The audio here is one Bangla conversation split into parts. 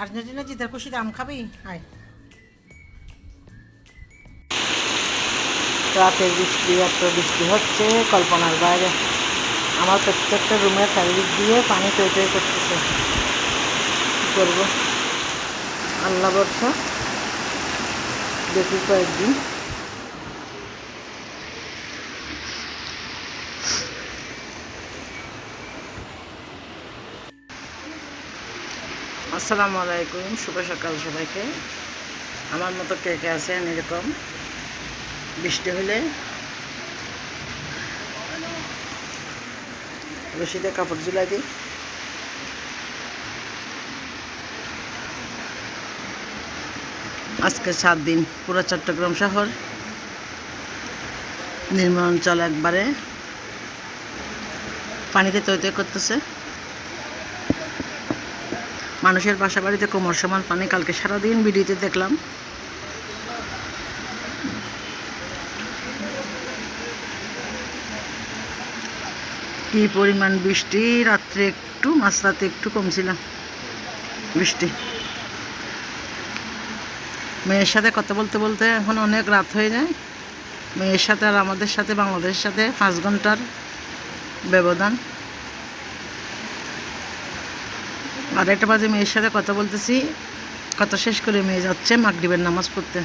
আর্জেন্টিনা জিতার খুশিতে আম খাবি? আয়। রাতে বৃষ্টি, এত বৃষ্টি হচ্ছে কল্পনার বাইরে। আমার প্রত্যেকটা রুমের চারিদিক দিয়ে পানি টই টই করতেছে। কী করবো, আল্লাহ ভরসা, দেখি কয়েকদিন। আসসালামু আলাইকুম, শুভ সকাল সবাইকে। আমার মতো কে কে আছেন এরকম বৃষ্টি হলে রশিদে কাপড় ঝুলাই দিই? আজকে 7 দিন পুরো চট্টগ্রাম শহর নিম্নাঞ্চল একবারে পানিতে তৈ তৈ করতেছে। মানুষের বাসা বাড়িতে কোমর সমান পানি। কালকে সারাদিন ভিডিওতে দেখলাম। কি পরিমাণ বৃষ্টি! রাত্রে একটু, মাঝরাতে একটু কমছিল বৃষ্টি। মেয়ের সাথে কথা বলতে বলতে এখন অনেক রাত হয়ে যায়। মেয়ের সাথে আর আমাদের সাথে, বাংলাদেশের সাথে 5 ঘন্টার ব্যবধান। 2:30 বাজে মেয়ের সাথে কথা বলতেছি, কথা শেষ করে মেয়ে যাচ্ছে মাগরিবের নামাজ পড়তে।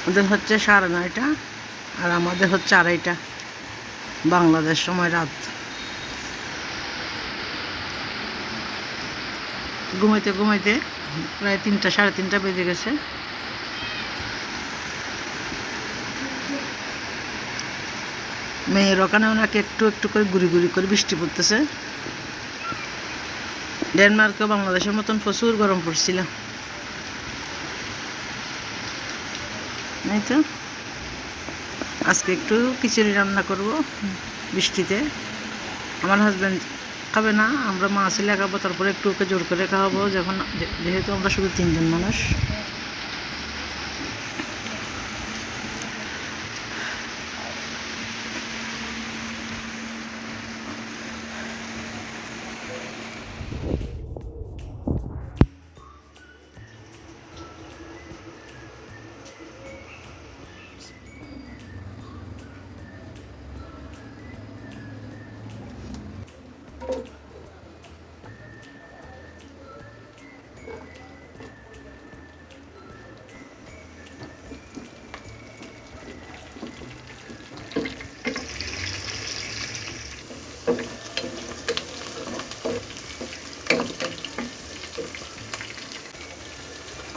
ওদের হচ্ছে 9:30 আর আমাদের হচ্ছে 2:30 বাংলাদেশ সময় রাত। ঘুমাইতে ঘুমাইতে প্রায় 3টা, 3:30 বেজে গেছে। মেয়ের ওখানে ওনাকে একটু একটু করে গুড়ি গুড়ি করে বৃষ্টি পড়তেছে। ডেনমার্কেও বাংলাদেশের মতন প্রচুর গরম পড়ছিল। এই তো আজকে একটু খিচুড়ি রান্না করব বৃষ্টিতে। আমার হাজব্যান্ড খাবে না, আমরা মা ছেলে খাবো। তারপরে একটু ওকে জোর করে খাওয়াবো, যেহেতু আমরা শুধু 3 জন মানুষ।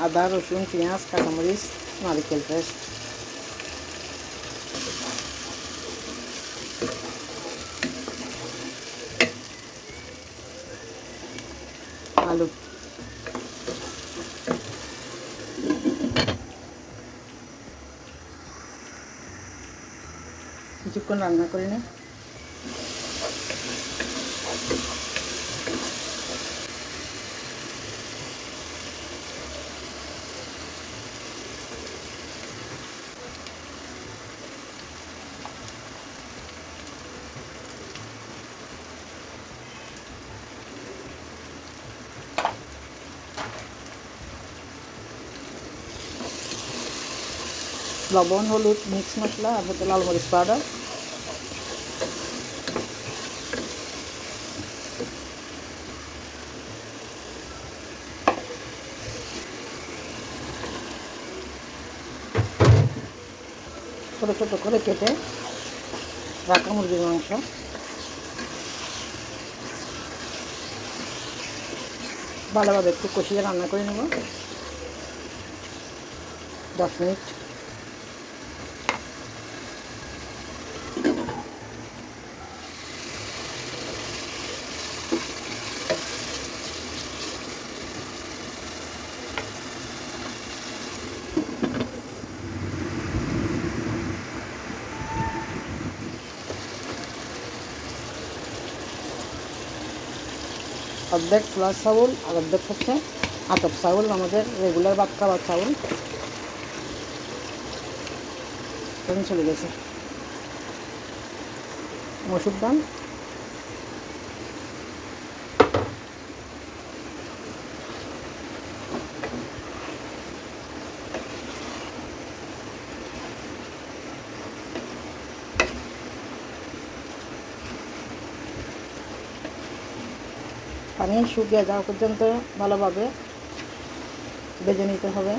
আদা, রসুন, পেঁয়াজ, কাঁচামরিচ, নারকেল পেস্ট, আলু। কিছুক্ষণ রান্না করে নিই। লবণ, হলুদ, মিক্স মশলা আর হচ্ছে লাল মরিচ পাউডার। ছোটো ছোটো করে কেটে রাখা মুরগির মাংস। ভালোভাবে একটু কষিয়ে রান্না করে নেব 10 মিনিট। অর্ধেক প্লাস চাউল আর অর্ধেক হচ্ছে আতপ চাউল, আমাদের রেগুলার ভাত খাওয়ার চাউল। তখন চলে গেছে মসুর ডাল, পানি শুকিয়ে যাওয়া পর্যন্ত ভালোভাবে ভেজে নিতে হবে।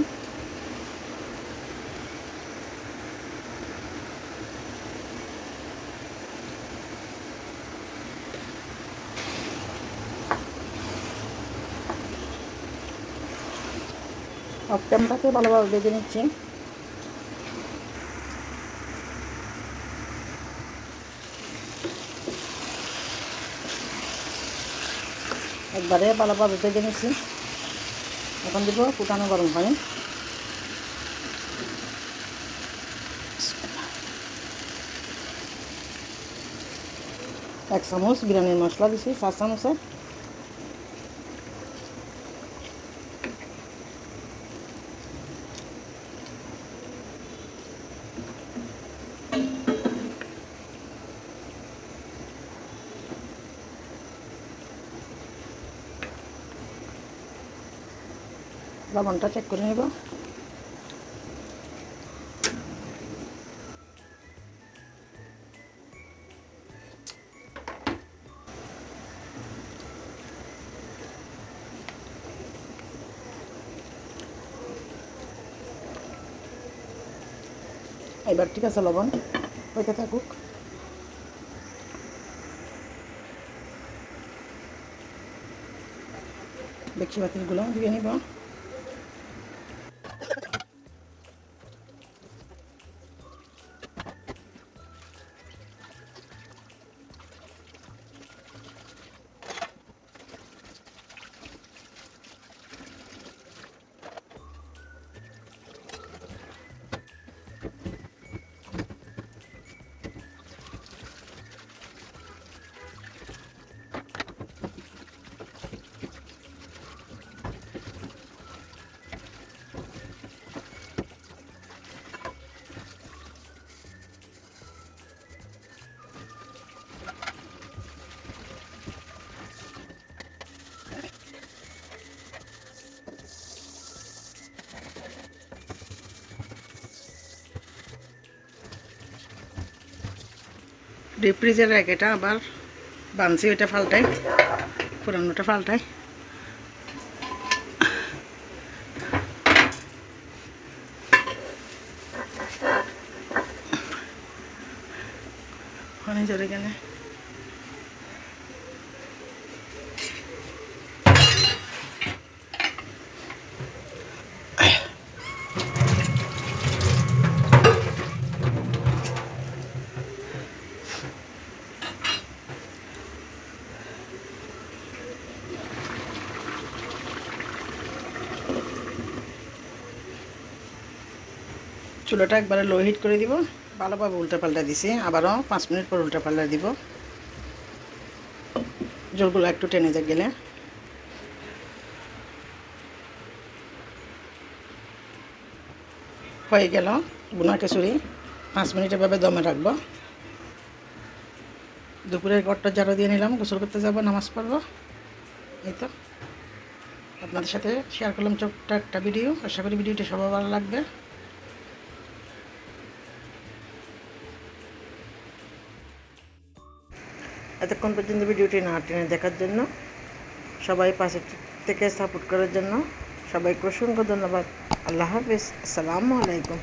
অফ ক্যামেরাতে ভালোভাবে ভেজে নিচ্ছি। একবারে ভালোভাবে ভেজে নিচ্ছি। এখন দিব ফুটানো গরম পানি। 1 চামচ বিরিয়ানির মশলা দিছি, 4 চামচে। লবণটা চেক করে নেব। এবার ঠিক আছে, লবণ হইতে থাকুক। ডেকচি পাতিলগুলো দিয়ে নিব। ডিপ ফ্রিজের রেখেটা আবার বানছি, ওইটা পাল্টাই, পুরানোটা পাল্টাই। পানি জড়ে গেলে চুলাটা একবারে লো হিট করে দিব। ভালোভাবে উল্টা পাল্টা দিছি, আবারও 5 মিনিট পর উল্টা পাল্টা দিব, জলগুলো একটু টেনে গেলে। হয়ে গেল ভুনা খিচুড়ি। 5 মিনিট এভাবে দমে রাখবো। দুপুরের ঘরটা ঝাড়ু দিয়ে নিলাম, গোসল করতে যাব, নামাজ পড়বো। এই তো আপনাদের সাথে শেয়ার করলাম ছোট্ট একটা ভিডিও। আশা করি ভিডিওটি সবার ভালো লাগবে। এতক্ষণ পর্যন্ত ভিডিওটি না টেনে দেখার জন্য, সবাই পাশে থেকে সাপোর্ট করার জন্য সবাইকে অসংখ্য ধন্যবাদ। আল্লাহ হাফেজ। আসসালামু আলাইকুম।